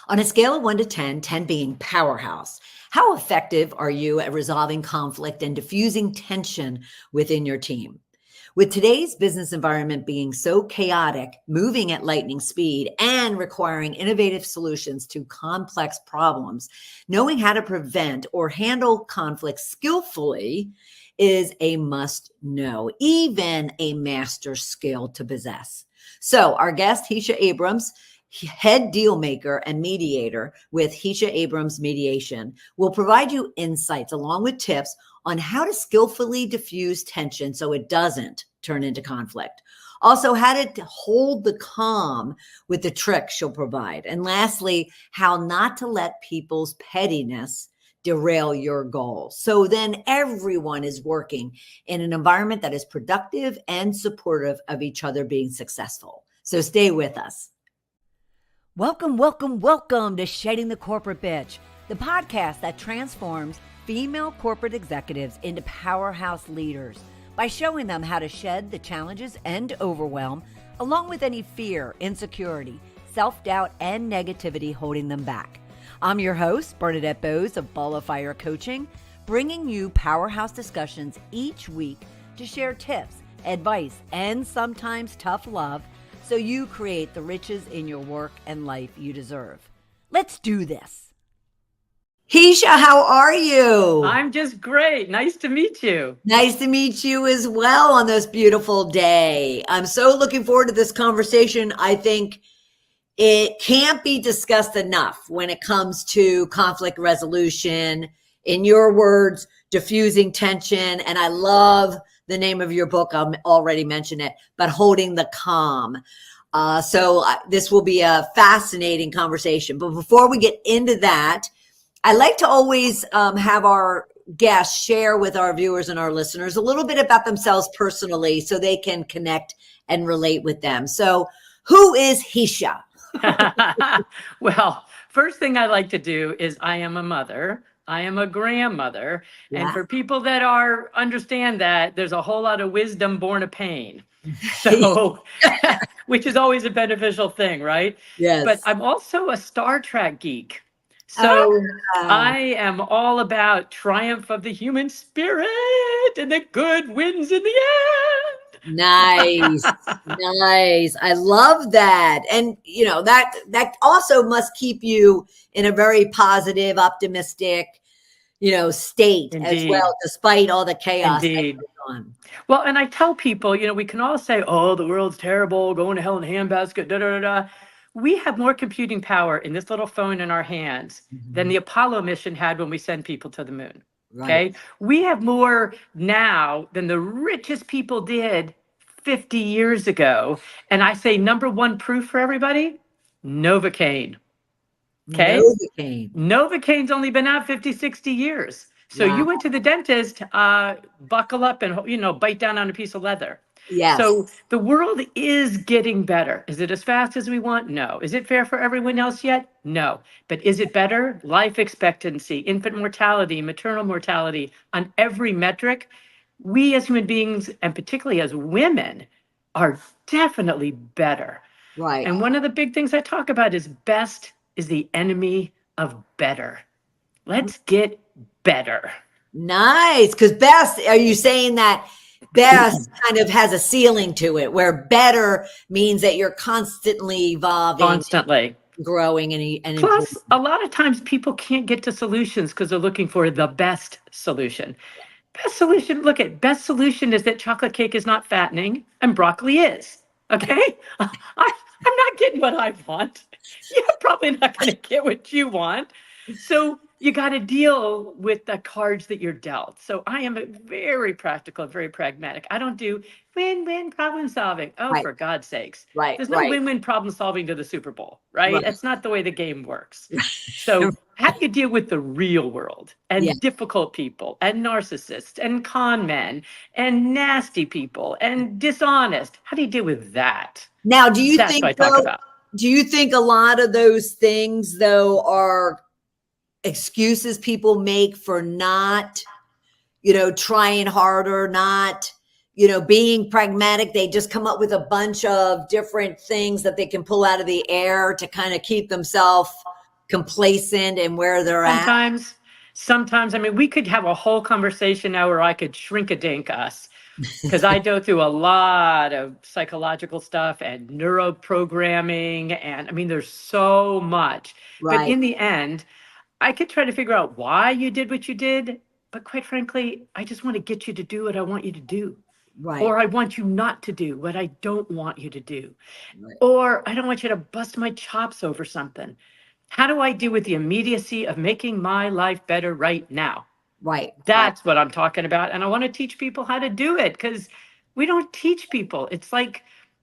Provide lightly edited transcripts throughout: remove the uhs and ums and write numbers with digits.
On a scale of 1 to 10, 10 being powerhouse, how effective are you at resolving conflict and diffusing tension within your team? With today's business environment being so chaotic, moving at lightning speed, and requiring innovative solutions to complex problems, knowing how to prevent or handle conflict skillfully is a must know, even a master skill to possess. So, our guest, Hesha Abrams, head dealmaker and mediator with Hesha Abrams Mediation, will provide you insights along with tips on how to skillfully diffuse tension so it doesn't turn into conflict. Also, how to hold the calm with the tricks she'll provide. And lastly, how not to let people's pettiness derail your goals. So then everyone is working in an environment that is productive and supportive of each other being successful. So stay with us. Welcome, welcome, welcome to Shedding the Corporate Bitch, the podcast that transforms female corporate executives into powerhouse leaders by showing them how to shed the challenges and overwhelm, along with any fear, insecurity, self-doubt, and negativity holding them back. I'm your host, Bernadette Bose of Ball of Fire Coaching, bringing you powerhouse discussions each week to share tips, advice, and sometimes tough love so you create the riches in your work and life you deserve. Let's do this. Hesha, how are you? I'm just great. Nice to meet you. Nice to meet you as well on this beautiful day. I'm so looking forward to this conversation. I think it can't be discussed enough when it comes to conflict resolution. In your words, diffusing tension. And I love the name of your book. I already mentioned it, but holding the calm. So this will be a fascinating conversation. But before we get into that, I like to always have our guests share with our viewers and our listeners a little bit about themselves personally so they can connect and relate with them. So who is Hesha? Well, first thing I like to do is I am a mother. I am a grandmother. Yeah. And for people that understand that, there's a whole lot of wisdom born of pain. So, which is always a beneficial thing, right? Yes. But I'm also a Star Trek geek. So I am all about triumph of the human spirit and the good wins in the end. Nice. Nice. I love that. And you know, that also must keep you in a very positive, optimistic, state as well, despite all the chaos that's going on. Well, and I tell people, we can all say, oh, the world's terrible, going to hell in a handbasket, da, da, da, da. We have more computing power in this little phone in our hands than the Apollo mission had when we sent people to the moon. Right. Okay. We have more now than the richest people did 50 years ago. And I say, number one proof for everybody, Novocaine. Okay. Novocaine's only been out 50, 60 years. So you went to the dentist, buckle up and, bite down on a piece of leather. Yes. So the world is getting better. Is it as fast as we want? No. Is it fair for everyone else yet? No. But is it better? Life expectancy, infant mortality, maternal mortality, on every metric, we as human beings, and particularly as women, are definitely better. Right. And one of the big things I talk about is best is the enemy of better. Let's get better. Nice. Because best, are you saying that best kind of has a ceiling to it, where better means that you're constantly evolving, constantly growing, and plus a lot of times people can't get to solutions because they're looking for the best solution. Best solution is that chocolate cake is not fattening and broccoli is. Okay. I'm not getting what I want. You're probably not going to get what you want. So you got to deal with the cards that you're dealt. So I am very practical, very pragmatic. I don't do win-win problem solving. Oh, Right. For God's sakes. Right. There's no Right. win-win problem solving to the Super Bowl, right? Right. That's not the way the game works. So how do you deal with the real world and difficult people and narcissists and con men and nasty people and dishonest? How do you deal with that? Now, do you That's think what I talk about. Do you think a lot of those things, though, are excuses people make for not, trying harder, not, being pragmatic? They just come up with a bunch of different things that they can pull out of the air to kind of keep themselves complacent in where they're at. Sometimes, I mean, we could have a whole conversation now where I could shrink a dink us because I go through a lot of psychological stuff and neuroprogramming. And I mean, there's so much. But Right, in the end, I could try to figure out why you did what you did. But quite frankly, I just want to get you to do what I want you to do. right, Or I want you not to do what I don't want you to do. right, Or I don't want you to bust my chops over something. How do I deal with the immediacy of making my life better right now? right. That's what I'm talking about. And I want to teach people how to do it because we don't teach people. It's like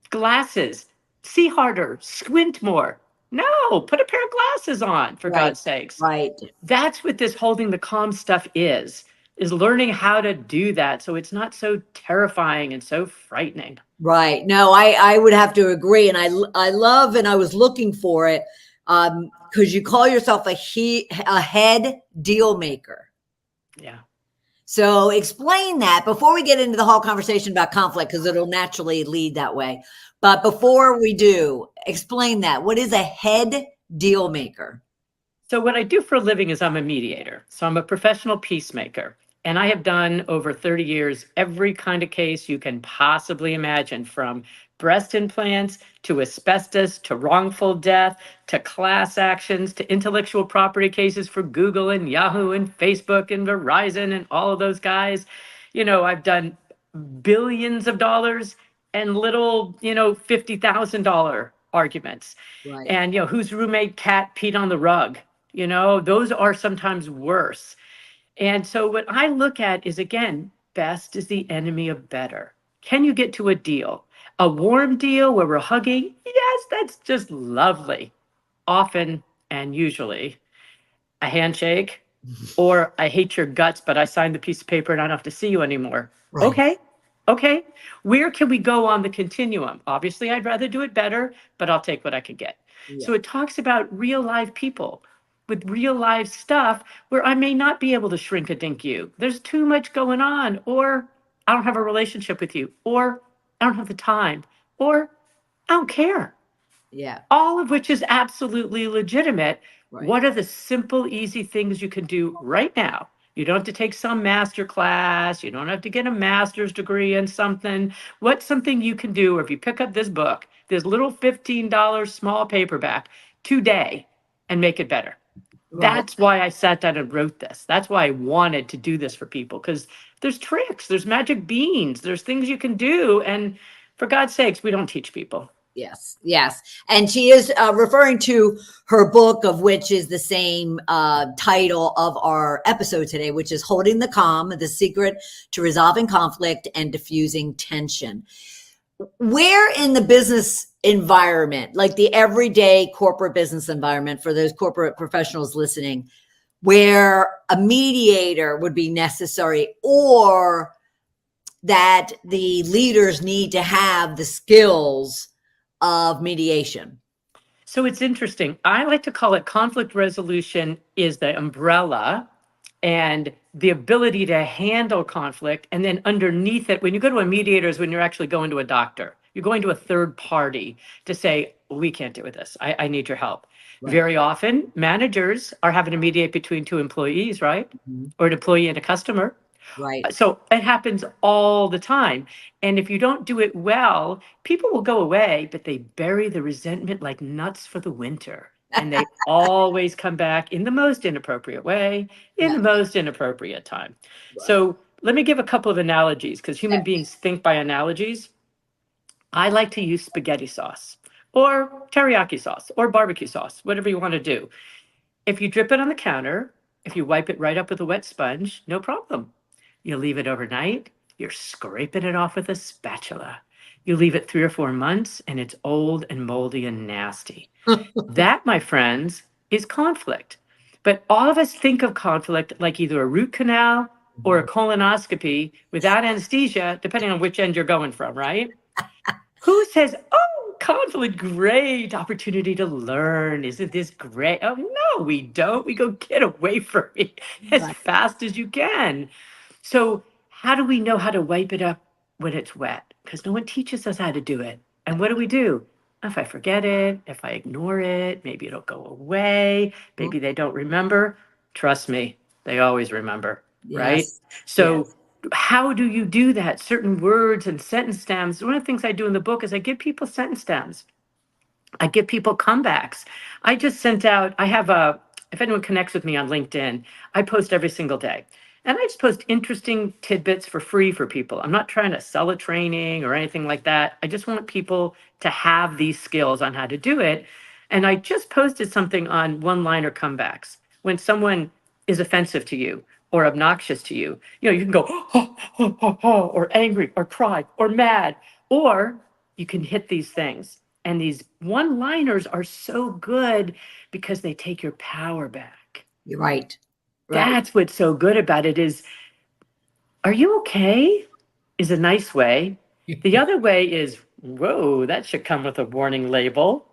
glasses. See harder, squint more. No, put a pair of glasses on, for Right, God's sakes. right. That's what this holding the calm stuff is learning how to do that so it's not so terrifying and so frightening. Right. No, I would have to agree. And I love, and I was looking for it, because you call yourself a head deal maker. Yeah. So explain that before we get into the whole conversation about conflict, because it'll naturally lead that way. But before we do, explain that. What is a head deal maker? So what I do for a living is I'm a mediator. So I'm a professional peacemaker. And I have done over 30 years every kind of case you can possibly imagine, from breast implants to asbestos to wrongful death to class actions to intellectual property cases for Google and Yahoo and Facebook and Verizon and all of those guys. You know, I've done billions of dollars and little, $50,000 arguments. Right. And, whose roommate cat peed on the rug? Those are sometimes worse. And so what I look at is, again, best is the enemy of better. Can you get to a deal? A warm deal where we're hugging? Yes, that's just lovely. Often and usually a handshake, or I hate your guts, but I signed the piece of paper and I don't have to see you anymore. Right. Okay. Where can we go on the continuum? Obviously, I'd rather do it better, but I'll take what I can get. Yeah. So it talks about real live people with real live stuff where I may not be able to shrink a dink you. There's too much going on, or I don't have a relationship with you, or I don't have the time, or I don't care. Yeah. All of which is absolutely legitimate. Right. What are the simple, easy things you can do right now? You don't have to take some master class. You don't have to get a master's degree in something. What's something you can do? Or if you pick up this book, this little $15 small paperback today, and make it better. Right. That's why I sat down and wrote this. That's why I wanted to do this for people, because there's tricks, there's magic beans, there's things you can do. And for God's sakes, we don't teach people. Yes, yes. And she is referring to her book, of which is the same title of our episode today, which is Holding the Calm, The Secret to Resolving Conflict and Diffusing Tension. Where in the business environment, like the everyday corporate business environment for those corporate professionals listening, where a mediator would be necessary, or that the leaders need to have the skills of mediation? So it's interesting. I like to call it conflict resolution is the umbrella and the ability to handle conflict. And then underneath it, when you go to a mediator is when you're actually going to a doctor. You're going to a third party to say, we can't deal with this. I need your help. Right. Very often, managers are having to mediate between two employees, right? Mm-hmm. Or an employee and a customer. Right. So it happens all the time. And if you don't do it well, people will go away, but they bury the resentment like nuts for the winter. And they always come back in the most inappropriate way, in the most inappropriate time. Right. So let me give a couple of analogies, because human beings think by analogies. I like to use spaghetti sauce or teriyaki sauce or barbecue sauce, whatever you want to do. If you drip it on the counter, if you wipe it right up with a wet sponge, no problem. You leave it overnight, you're scraping it off with a spatula. You leave it 3 or 4 months and it's old and moldy and nasty. That, my friends, is conflict. But all of us think of conflict like either a root canal or a colonoscopy without anesthesia, depending on which end you're going from, right? Who says, oh, conflict, great opportunity to learn. Isn't this great? Oh, no, we don't. We go, get away from me as fast as you can. So how do we know how to wipe it up when it's wet? Because no one teaches us how to do it. And what do? If I forget it, if I ignore it, maybe it'll go away. Maybe they don't remember. Trust me, they always remember, right? Yes. So Yes. how do you do that? Certain words and sentence stems. One of the things I do in the book is I give people sentence stems. I give people comebacks. I just sent out, if anyone connects with me on LinkedIn, I post every single day. And I just post interesting tidbits for free for people. I'm not trying to sell a training or anything like that. I just want people to have these skills on how to do it. And I just posted something on one-liner comebacks. When someone is offensive to you or obnoxious to you, you can go, or angry or cry or mad, or you can hit these things. And these one-liners are so good because they take your power back. You're right. Right. That's what's so good about it is, are you okay? Is a nice way. The other way is, whoa, that should come with a warning label.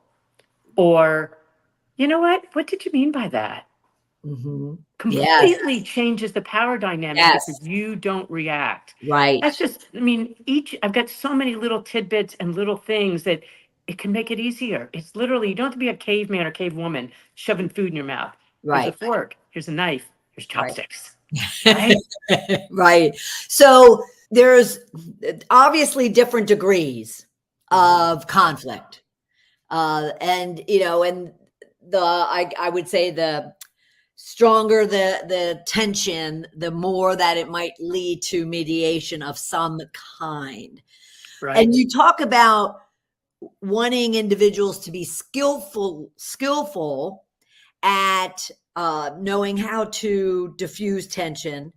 Or, you know what? What did you mean by that? Mm-hmm. Yes. Completely changes the power dynamic because Yes. you don't react. Right. That's just, I mean, I've got so many little tidbits and little things that it can make it easier. It's literally, you don't have to be a caveman or cavewoman shoving food in your mouth. Here's a Right. fork, here's a knife, here's Right. chopsticks, right? Right. So there's obviously different degrees of conflict. And I would say the stronger the tension, the more that it might lead to mediation of some kind. Right. And you talk about wanting individuals to be skillful at knowing how to diffuse tension,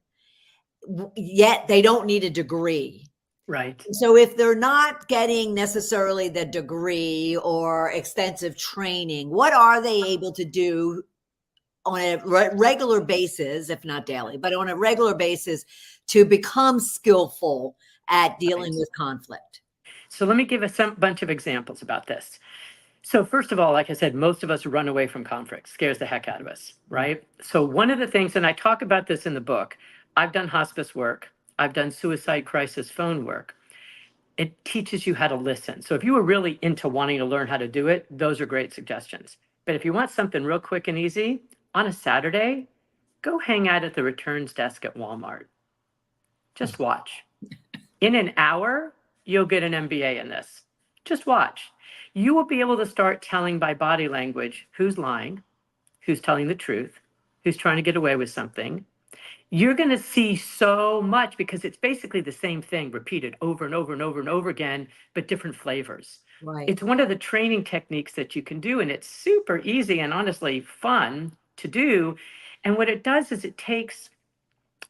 yet they don't need a degree. Right. So if they're not getting necessarily the degree or extensive training, what are they able to do on a regular basis, if not daily, but on a regular basis to become skillful at dealing with conflict? So let me give us a bunch of examples about this. So first of all, like I said, most of us run away from conflict, scares the heck out of us, right? So one of the things, and I talk about this in the book, I've done hospice work, I've done suicide crisis phone work. It teaches you how to listen. So if you were really into wanting to learn how to do it, those are great suggestions. But if you want something real quick and easy, on a Saturday, go hang out at the returns desk at Walmart. Just watch. In an hour, you'll get an MBA in this. Just watch. You will be able to start telling by body language who's lying, who's telling the truth, who's trying to get away with something. You're going to see so much because it's basically the same thing repeated over and over and over and over again, but different flavors. Right. It's one of the training techniques that you can do, and it's super easy and honestly fun to do. And what it does is it takes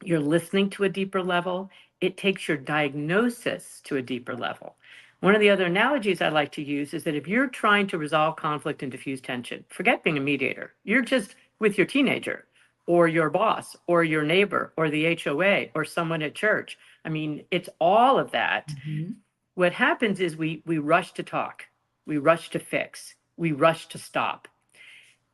your listening to a deeper level. It takes your diagnosis to a deeper level. One of the other analogies I like to use is that if you're trying to resolve conflict and diffuse tension, forget being a mediator. You're just with your teenager or your boss or your neighbor or the HOA or someone at church. I mean, it's all of that. Mm-hmm. What happens is we rush to talk, we rush to fix, we rush to stop.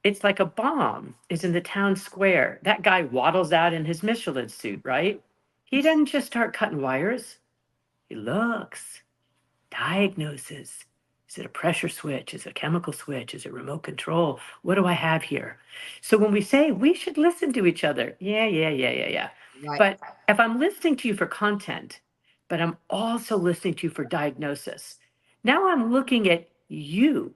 It's like a bomb is in the town square. That guy waddles out in his Michelin suit, right? He doesn't just start cutting wires. He looks, diagnoses. Is it a pressure switch? Is it a chemical switch? Is it remote control? What do I have here? So when we say we should listen to each other, yeah. Right. But if I'm listening to you for content, but I'm also listening to you for diagnosis, now I'm looking at you.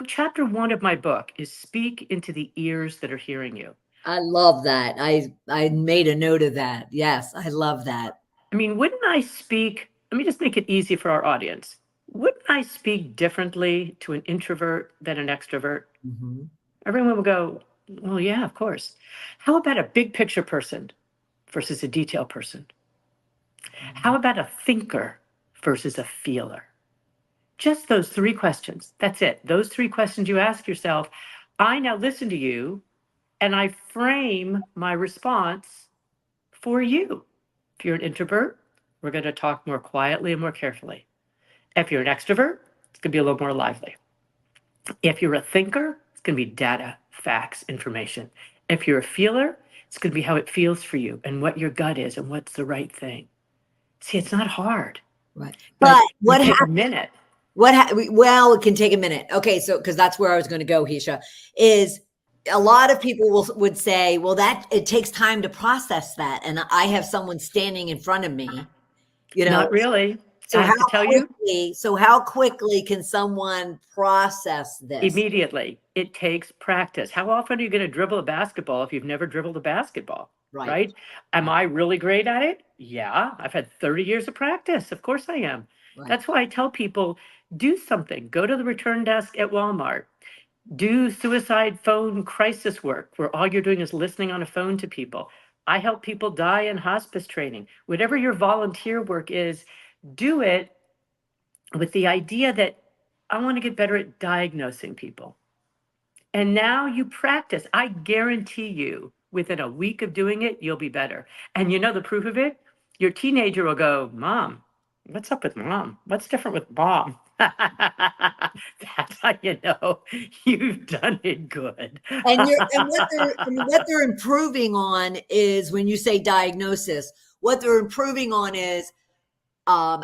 Chapter 1 of my book is speak into the ears that are hearing you. I love that. I made a note of that. Yes, I love that. I mean, wouldn't I speak, let me just make it easy for our audience. Wouldn't I speak differently to an introvert than an extrovert? Mm-hmm. Everyone will go, well, yeah, of course. How about a big picture person versus a detail person? How about a thinker versus a feeler? Just those 3 questions. That's it. Those 3 questions you ask yourself. I now listen to you and I frame my response for you. If you're an introvert, we're going to talk more quietly and more carefully. If you're an extrovert, it's going to be a little more lively. If you're a thinker, it's going to be data, facts, information. If you're a feeler, it's going to be how it feels for you and what your gut is and what's the right thing. See, it's not hard. Right. But What it takes a happens? minute. Well, it can take a minute. Okay, so because that's where I was going to go, Hesha, is a lot of people would say, well, that it takes time to process that, and I have someone standing in front of me, Not really. So I have to tell you, how quickly can someone process this? immediately. It takes practice. How often are you going to dribble a basketball if you've never dribbled a basketball? Right. Right? Am I really great at it? Yeah, I've had 30 years of practice. Of course I am. Right. That's why I tell people, do something. Go to the return desk at Walmart. Do suicide phone crisis work where all you're doing is listening on a phone to people. I help people die in hospice training. Whatever your volunteer work is, do it with the idea that I want to get better at diagnosing people. And now you practice. I guarantee you, within a week of doing it, you'll be better. And you know the proof of it? Your teenager will go, Mom, what's up with Mom? What's different with Mom? That's how you know you've done it good. What they're improving on is, when you say diagnosis, what they're improving on is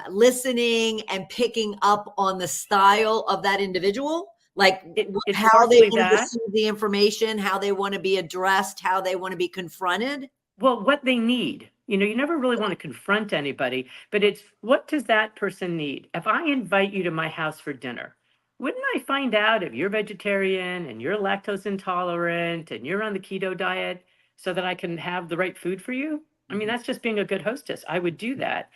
listening and picking up on the style of that individual, like how they want to receive the information, how they want to be addressed, how they want to be confronted. Well, what they need. You know, you never really want to confront anybody, but it's, what does that person need? If I invite you to my house for dinner, wouldn't I find out if you're vegetarian and you're lactose intolerant and you're on the keto diet so that I can have the right food for you? I mean, that's just being a good hostess. I would do that.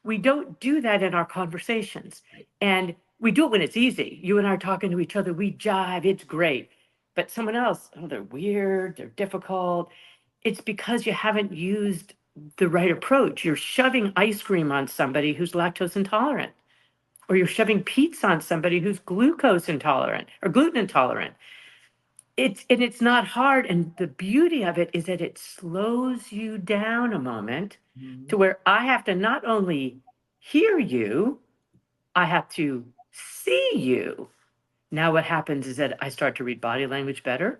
We don't do that in our conversations. And we do it when it's easy. You and I are talking to each other, we jive, it's great. But someone else, oh, they're weird, they're difficult. It's because you haven't used the right approach. You're shoving ice cream on somebody who's lactose intolerant, or you're shoving pizza on somebody who's glucose intolerant or gluten intolerant. It's not hard. And the beauty of it is that it slows you down a moment to where I have to not only hear you, I have to see you. Now what happens is that I start to read body language better.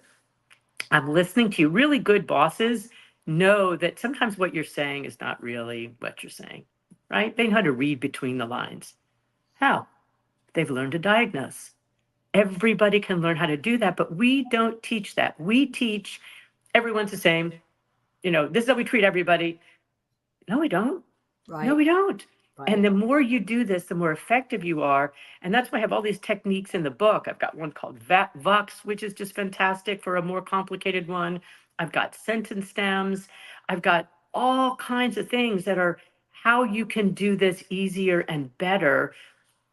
I'm listening to you. Really good bosses know that sometimes what you're saying is not really what you're saying, right? They know how to read between the lines. How? They've learned to diagnose. Everybody can learn how to do that, but we don't teach that. We teach everyone's the same. You know, this is how we treat everybody. No, we don't. Right. No, we don't. Right. And the more you do this, the more effective you are. And that's why I have all these techniques in the book. I've got one called Vox, which is just fantastic for a more complicated one. I've got sentence stems. I've got all kinds of things that are how you can do this easier and better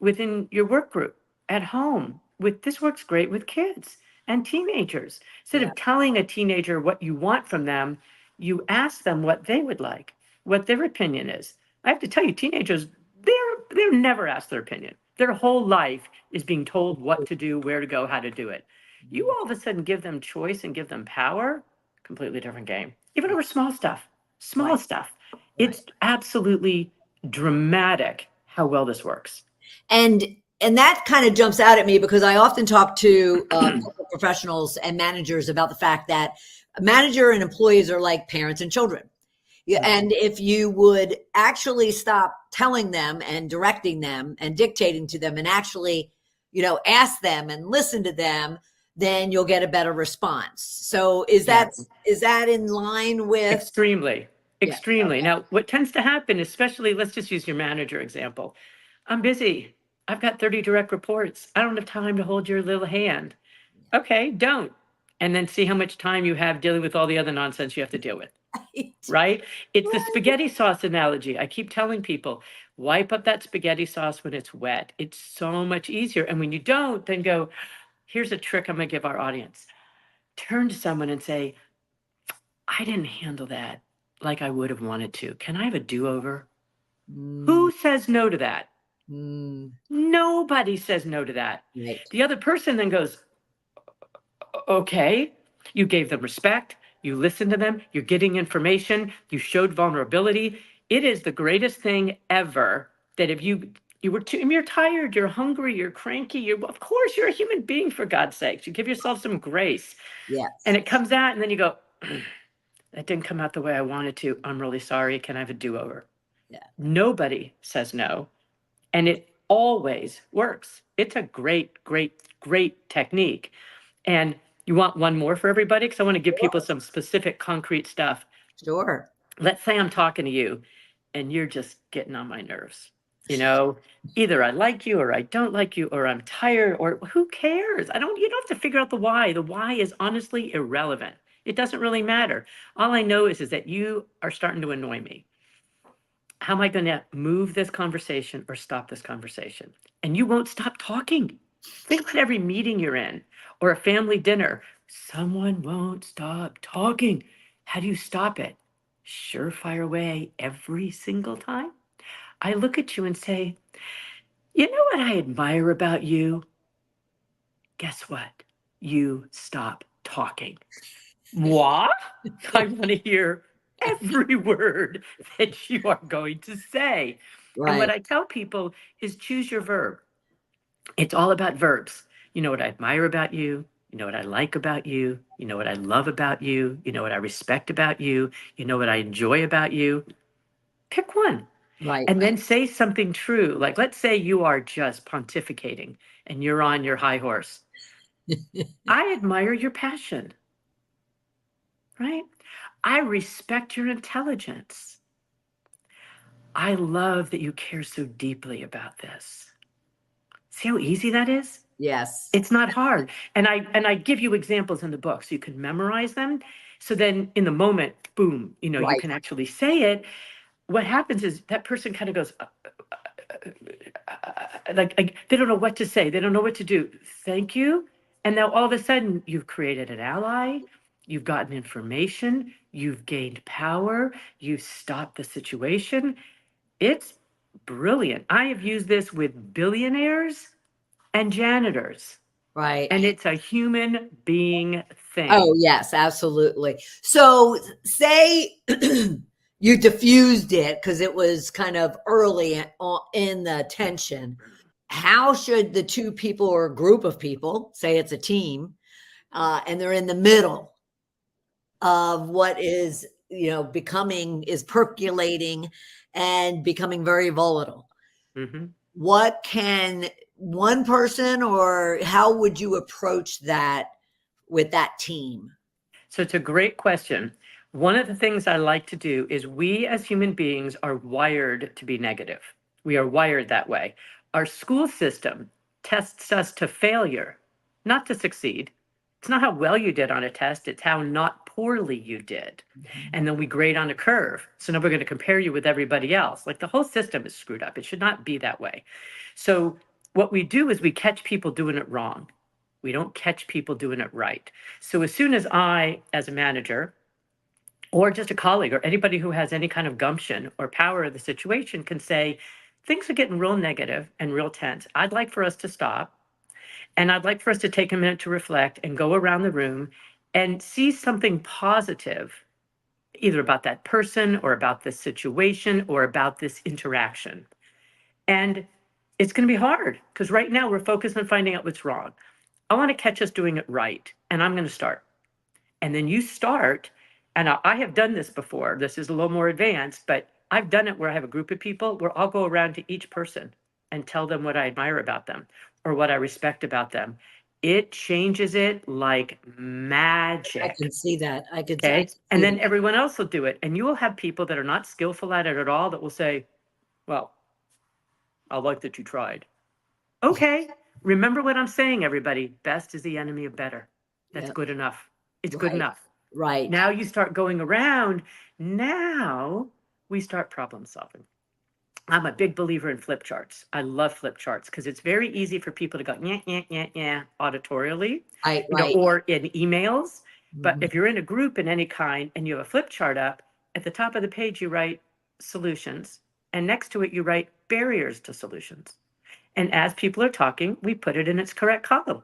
within your work group, at home. This works great with kids and teenagers. Instead of telling a teenager what you want from them, you ask them what they would like, what their opinion is. I have to tell you, teenagers, they're never asked their opinion. Their whole life is being told what to do, where to go, how to do it. You all of a sudden give them choice and give them power, completely different game. Even over small stuff. It's absolutely dramatic how well this works. And that kind of jumps out at me, because I often talk to professionals and managers about the fact that a manager and employees are like parents and children. Yeah, and if you would actually stop telling them and directing them and dictating to them, and actually, ask them and listen to them, then you'll get a better response. So is that in line with? Extremely. Okay. Now, what tends to happen, especially, let's just use your manager example. I'm busy. I've got 30 direct reports. I don't have time to hold your little hand. Okay, don't. And then see how much time you have dealing with all the other nonsense you have to deal with. Right? It's the spaghetti sauce analogy. I keep telling people, wipe up that spaghetti sauce when it's wet. It's so much easier. And when you don't, then go, here's a trick I'm going to give our audience. Turn to someone and say, I didn't handle that like I would have wanted to. Can I have a do-over? Who says no to that? Nobody says no to that. Right. The other person then goes, okay, you gave them respect. You listened to them, you're getting information, you showed vulnerability. It is the greatest thing ever that if you're tired, you're hungry, you're cranky, of course you're a human being, for God's sakes. You give yourself some grace. Yes. And it comes out and then you go, that didn't come out the way I wanted to. I'm really sorry. Can I have a do-over? Yeah. Nobody says no. And it always works. It's a great, great, great technique. And you want one more for everybody? Because I want to give people some specific concrete stuff. Sure. Let's say I'm talking to you and you're just getting on my nerves. You know, either I like you or I don't like you, or I'm tired, or who cares? You don't have to figure out the why. The why is honestly irrelevant. It doesn't really matter. All I know is that you are starting to annoy me. How am I going to move this conversation or stop this conversation? And you won't stop talking. Think about every meeting you're in or a family dinner. Someone won't stop talking. How do you stop it? Surefire way every single time. I look at you and say, you know what I admire about you? Guess what? You stop talking. What? I want to hear every word that you are going to say. And what Right. I tell people is choose your verb. It's all about verbs. You know what I admire about you. You know what I like about you. You know what I love about you. You know what I respect about you. You know what I enjoy about you. Pick one. Right. And then say something true. Like, let's say you are just pontificating and you're on your high horse. I admire your passion, right? I respect your intelligence. I love that you care so deeply about this. See how easy that is? Yes. It's not hard. And I give you examples in the book so you can memorize them. So then in the moment, boom, you Right. can actually say it. What happens is that person kind of goes, like they don't know what to say. They don't know what to do. Thank you. And now all of a sudden you've created an ally. You've gotten information. You've gained power. You've stopped the situation. It's brilliant. I have used this with billionaires and janitors, Right. and it's a human being thing. Oh, yes, absolutely. So say you diffused it because it was kind of early in the tension. How should the two people or a group of people, say it's a team, and they're in the middle of what is, is percolating and becoming very volatile? Mm-hmm. What can one person, or how would you approach that with that team? So it's a great question. One of the things I like to do is we as human beings are wired to be negative. We are wired that way. Our school system tests us to failure, not to succeed. It's not how well you did on a test, it's how not poorly you did. And then we grade on a curve. So now we're going to compare you with everybody else. Like the whole system is screwed up. It should not be that way. So what we do is we catch people doing it wrong. We don't catch people doing it right. So as soon as I, as a manager, or just a colleague, or anybody who has any kind of gumption or power of the situation can say, things are getting real negative and real tense. I'd like for us to stop. And I'd like for us to take a minute to reflect and go around the room and see something positive, either about that person or about this situation or about this interaction. And it's going to be hard because right now we're focused on finding out what's wrong. I want to catch us doing it right. And I'm going to start. And then you start. And I have done this before. This is a little more advanced, but I've done it where I have a group of people where I'll go around to each person and tell them what I admire about them or what I respect about them. It changes it like magic. I can see that. I can Okay. see And then that. everyone else will do it. And you will have people that are not skillful at it at all that will say, well, I like that you tried. Okay. Remember what I'm saying, everybody. Best is the enemy of better. That's Yep. good enough. It's good Right. enough. Right. Now you start going around. Now we start problem solving. I'm a big believer in flip charts. I love flip charts because it's very easy for people to go, yeah, yeah, yeah, yeah, auditorially, Right. Right. or in emails. But Mhm. if you're in a group in any kind and you have a flip chart up, at the top of the page, you write solutions. And next to it, you write barriers to solutions. And as people are talking, we put it in its correct column.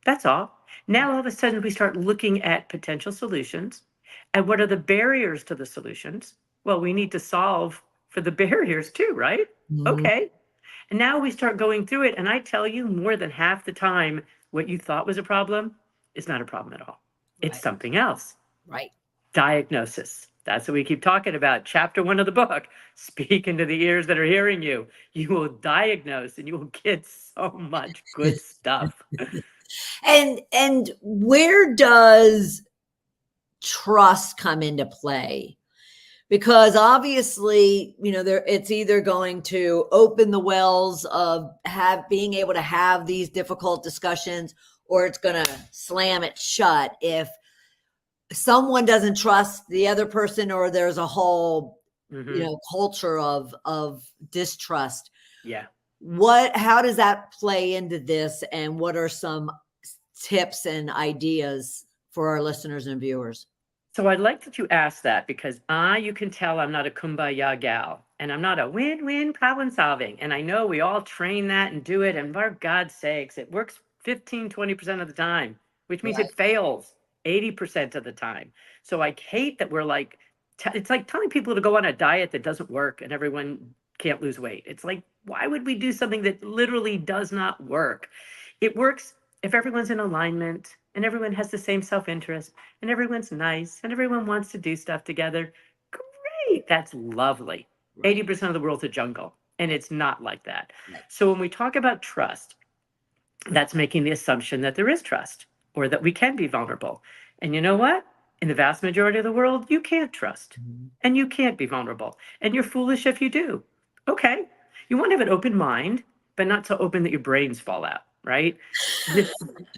That's all. Now, all of a sudden, we start looking at potential solutions. And what are the barriers to the solutions? Well, we need to solve for the barriers too, right? Mhm. Okay. And now we start going through it. And I tell you, more than half the time, what you thought was a problem is not a problem at all. It's Right. something else. Right. Diagnosis. That's what we keep talking about. Chapter 1 of the book, speak into the ears that are hearing you. You will diagnose and you will get so much good stuff. And where does trust come into play? Because obviously, it's either going to open the wells of being able to have these difficult discussions, or it's going to slam it shut if someone doesn't trust the other person, or there's a whole, culture of distrust. Yeah. How does that play into this? And what are some tips and ideas for our listeners and viewers? So I'd like that you ask that, because you can tell I'm not a kumbaya gal, and I'm not a win-win problem solving. And I know we all train that and do it. And for God's sakes, it works 15, 20% of the time, which means it fails 80% of the time. So I hate that we're like, it's like telling people to go on a diet that doesn't work and everyone can't lose weight. It's like, why would we do something that literally does not work? It works if everyone's in alignment and everyone has the same self-interest and everyone's nice and everyone wants to do stuff together. Great. That's lovely. 80% of the world's a jungle, and it's not like that. So when we talk about trust, that's making the assumption that there is trust, or that we can be vulnerable. And you know what? In the vast majority of the world, you can't trust and you can't be vulnerable. And you're foolish if you do. Okay. You want to have an open mind, but not so open that your brains fall out, right?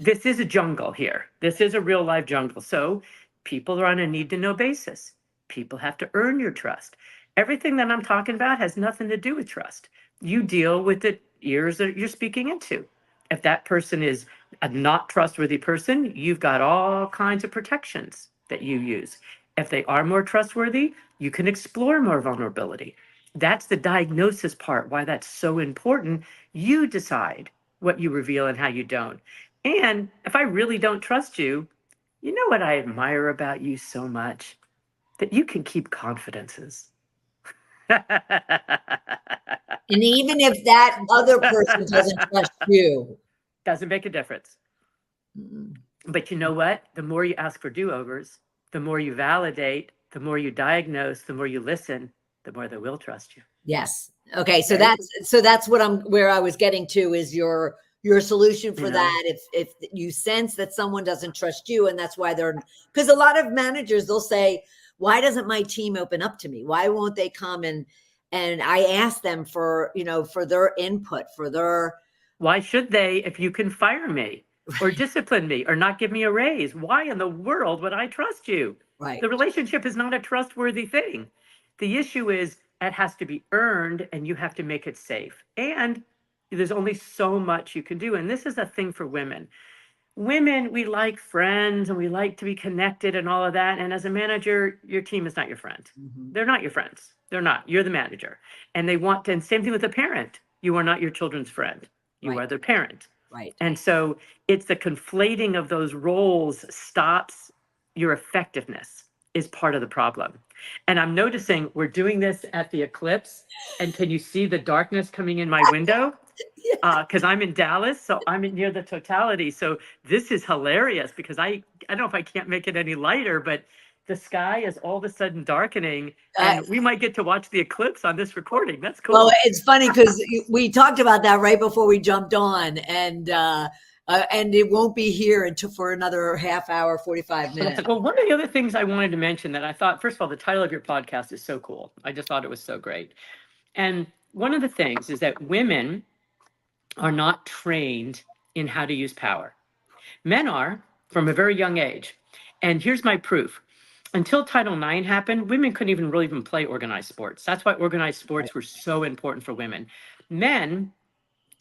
This is a jungle here. This is a real life jungle. So people are on a need to know basis. People have to earn your trust. Everything that I'm talking about has nothing to do with trust. You deal with the ears that you're speaking into. If that person is a not trustworthy person, you've got all kinds of protections that you use. If they are more trustworthy, you can explore more vulnerability. That's the diagnosis part, why that's so important. You decide what you reveal and how you don't. And if I really don't trust you, you know what I admire about you so much? That you can keep confidences. And even if that other person doesn't trust you, doesn't make a difference. But you know what? The more you ask for do-overs, the more you validate, the more you diagnose, the more you listen, the more they will trust you. Yes. Okay. So that's where I was getting to, is your solution for that. If you sense that someone doesn't trust you, and that's why because a lot of managers, they'll say, why doesn't my team open up to me? Why won't they come and I ask them for their input, why should they, if you can fire me or discipline me or not give me a raise? Why in the world would I trust you? Right. The relationship is not a trustworthy thing. The issue is it has to be earned, and you have to make it safe. And there's only so much you can do. And this is a thing for women. Women, we like friends and we like to be connected and all of that. And as a manager, your team is not your friend. They're not your friends. They're not. You're the manager. And they want to, and same thing with a parent. You are not your children's friend. You are their parent. Right. And so it's the conflating of those roles stops your effectiveness, is part of the problem. And I'm noticing we're doing this at the eclipse. And can you see the darkness coming in my window? Because I'm in Dallas, so I'm near the totality. So this is hilarious, because I don't know if I can't make it any lighter, but the sky is all of a sudden darkening, and we might get to watch the eclipse on this recording. That's cool. Well, it's funny because we talked about that right before we jumped on, and it won't be here until for another half hour, 45 minutes. Well, one of the other things I wanted to mention that I thought, first of all, the title of your podcast is so cool. I just thought it was so great. And one of the things is that women are not trained in how to use power. Men are, from a very young age. And here's my proof. Until Title IX happened, women couldn't even really play organized sports. That's why organized sports were so important for women. Men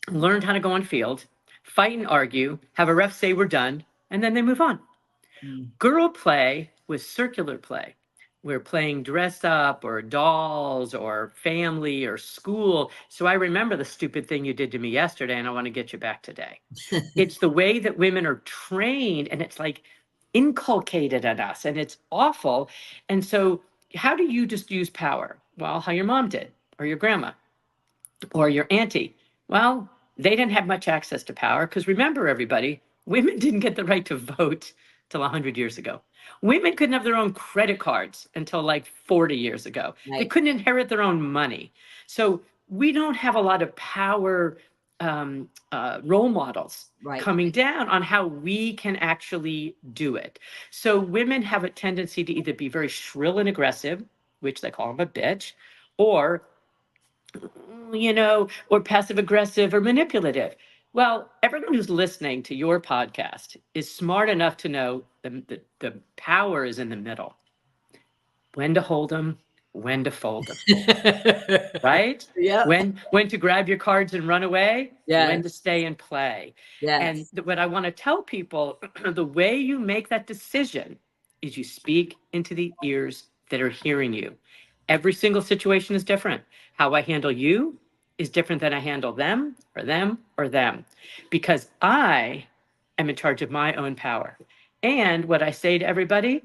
learned how to go on field, fight and argue, have a ref say we're done, and then they move on. Girl play was circular play. We're playing dress up or dolls or family or school. So I remember the stupid thing you did to me yesterday, and I want to get you back today. It's the way that women are trained, and it's like inculcated in us, and it's awful. And so how do you just use power? Well, how your mom did, or your grandma, or your auntie. Well, they didn't have much access to power, because remember, everybody, women didn't get the right to vote till 100 years ago. Women couldn't have their own credit cards until like 40 years ago. They Right. couldn't inherit their own money. So we don't have a lot of power role models Right. coming down on how we can actually do it. So women have a tendency to either be very shrill and aggressive, which they call them a bitch, or or passive aggressive or manipulative. Well, everyone who's listening to your podcast is smart enough to know the power is in the middle. When to hold them, when to fold them, right? Yep. When to grab your cards and run away, when Yes. to stay and play. And Yes. what I want to tell people, the way you make that decision is you speak into the ears that are hearing you. Every single situation is different. How I handle you is different than I handle them or them or them, because I am in charge of my own power. And what I say to everybody,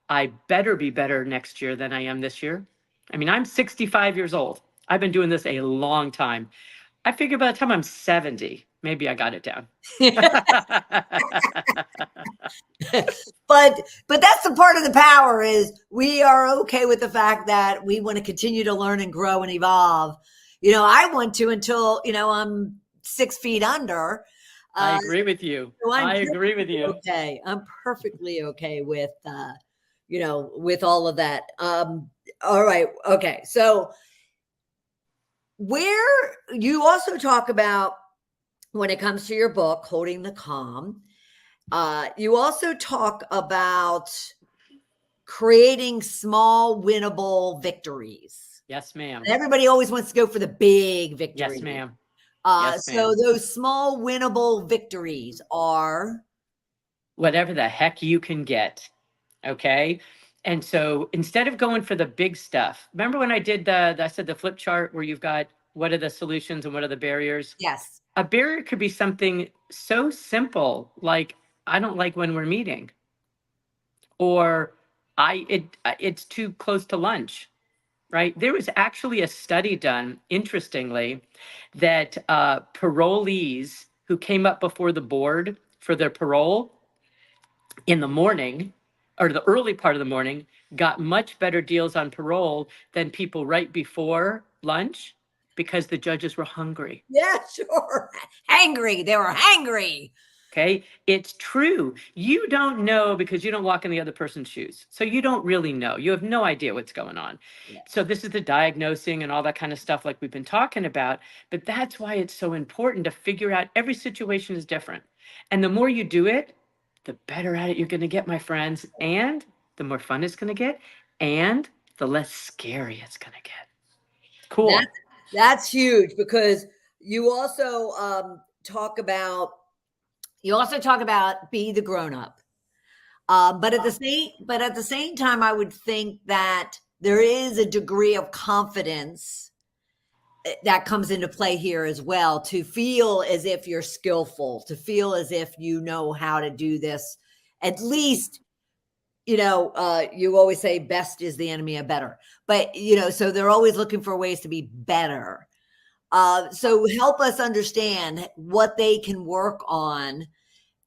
I better be better next year than I am this year. I mean, I'm 65 years old. I've been doing this a long time. I figure by the time I'm 70, maybe I got it down. But that's the part of the power is we are okay with the fact that we want to continue to learn and grow and evolve. I want to until, I'm 6 feet under. I agree with you. So I agree with you. Okay. I'm perfectly okay with, with all of that. All right. Okay. So where you also talk about when it comes to your book, Holding the Calm, you also talk about creating small winnable victories. Yes, ma'am. Everybody always wants to go for the big victory. Yes, ma'am. So those small winnable victories are whatever the heck you can get. Okay. And so instead of going for the big stuff, remember when I did I said the flip chart where you've got what are the solutions and what are the barriers? Yes. A barrier could be something so simple like I don't like when we're meeting, or it's too close to lunch, right? There was actually a study done, interestingly, that parolees who came up before the board for their parole in the morning or the early part of the morning got much better deals on parole than people right before lunch because the judges were hungry. Yeah, sure. Hangry. They were hangry. Okay. It's true. You don't know because you don't walk in the other person's shoes. So you don't really know. You have no idea what's going on. Yeah. So this is the diagnosing and all that kind of stuff like we've been talking about. But that's why it's so important to figure out every situation is different. And the more you do it, the better at it you're going to get, my friends. And the more fun it's going to get. And the less scary it's going to get. Cool. That's huge because you also talk about be the grown up. But at the same time, I would think that there is a degree of confidence that comes into play here as well, to feel as if you're skillful, to feel as if you know how to do this. At least, you always say best is the enemy of better, but so they're always looking for ways to be better. So help us understand what they can work on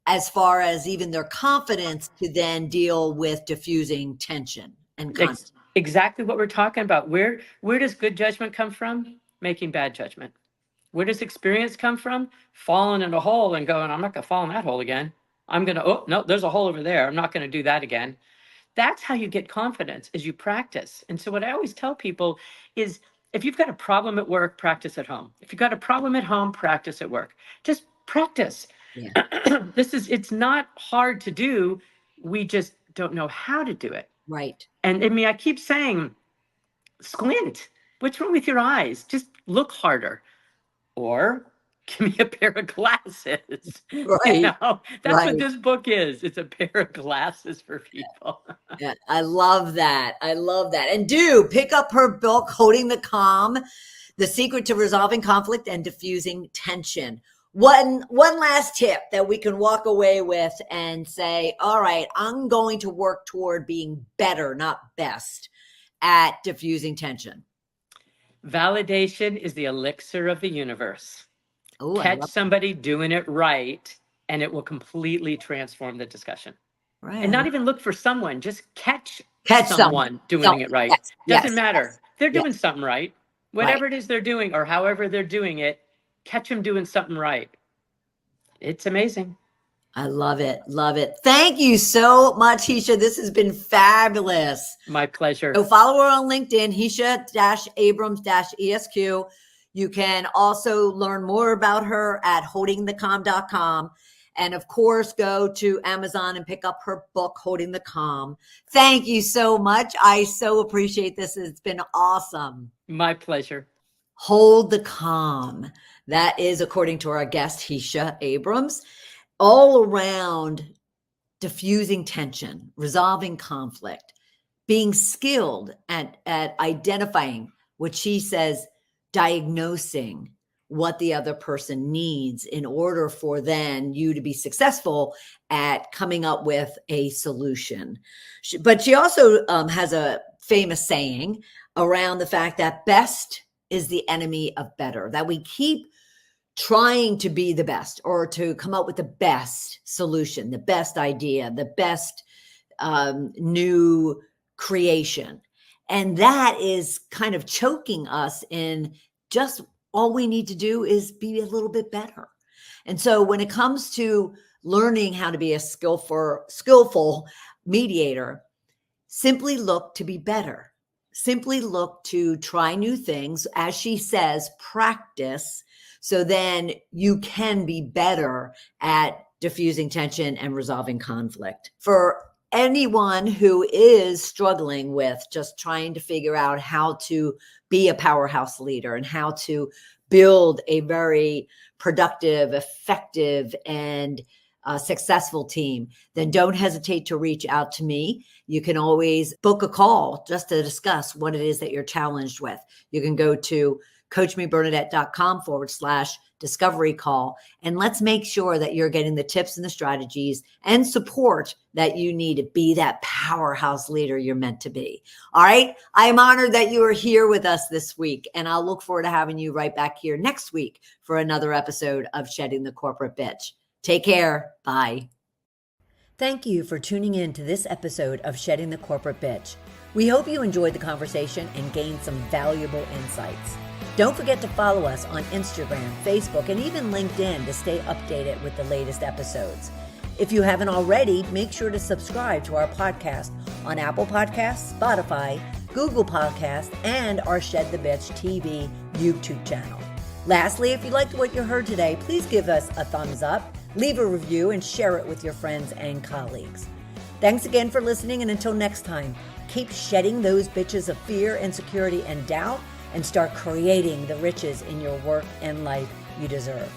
as far as even their confidence to then deal with diffusing tension and conflict. Exactly what we're talking about. Where does good judgment come from? Making bad judgment. Where does experience come from? Falling in a hole and going, I'm not going to fall in that hole again. I'm going to, oh, no, there's a hole over there. I'm not going to do that again. That's how you get confidence, is you practice. And so what I always tell people is if you've got a problem at work, practice at home. If you've got a problem at home, practice at work. Just practice. Yeah. It's not hard to do. We just don't know how to do it. Right. And I mean, I keep saying, squint. What's wrong with your eyes? Just look harder. Or give me a pair of glasses. Right. That's what this book is. It's a pair of glasses for people. Yeah, I love that. And do pick up her book, Holding the Calm, The Secret to Resolving Conflict and Diffusing Tension. One last tip that we can walk away with and say, all right, I'm going to work toward being better, not best, at diffusing tension. Validation is the elixir of the universe. Ooh, catch somebody doing it right, and it will completely transform the discussion. Right. And not even look for someone, just catch someone doing it right. Yes. Doesn't Yes. matter. They're Yes. doing something right. Whatever it is they're doing or however they're doing it, catch them doing something right. It's amazing. I love it. Love it. Thank you so much, Hesha. This has been fabulous. My pleasure. So follow her on LinkedIn, Hesha-Abrams-ESQ. You can also learn more about her at holdingthecalm.com. And of course, go to Amazon and pick up her book, Holding the Calm. Thank you so much. I so appreciate this. It's been awesome. My pleasure. Hold the Calm. That is, according to our guest, Hesha Abrams, all around diffusing tension, resolving conflict, being skilled at identifying what she says, diagnosing what the other person needs in order for then you to be successful at coming up with a solution. But she also has a famous saying around the fact that best is the enemy of better, that we keep trying to be the best or to come up with the best solution, the best idea, the best new creation. And that is kind of choking us in just all we need to do is be a little bit better. And so when it comes to learning how to be a skillful mediator, simply look to be better. Simply look to try new things. As she says, practice. So then you can be better at diffusing tension and resolving conflict. For anyone who is struggling with just trying to figure out how to be a powerhouse leader and how to build a very productive, effective, and successful team, then don't hesitate to reach out to me. You can always book a call just to discuss what it is that you're challenged with. You can go to coachmebernadette.com/discovery call. And let's make sure that you're getting the tips and the strategies and support that you need to be that powerhouse leader you're meant to be. All right. I'm honored that you are here with us this week, and I'll look forward to having you right back here next week for another episode of Shedding the Corporate Bitch. Take care. Bye. Thank you for tuning in to this episode of Shedding the Corporate Bitch. We hope you enjoyed the conversation and gained some valuable insights. Don't forget to follow us on Instagram, Facebook, and even LinkedIn to stay updated with the latest episodes. If you haven't already, make sure to subscribe to our podcast on Apple Podcasts, Spotify, Google Podcasts, and our Shed the Bitch TV YouTube channel. Lastly, if you liked what you heard today, please give us a thumbs up, leave a review, and share it with your friends and colleagues. Thanks again for listening, and until next time, keep shedding those bitches of fear, insecurity, and doubt, and start creating the riches in your work and life you deserve.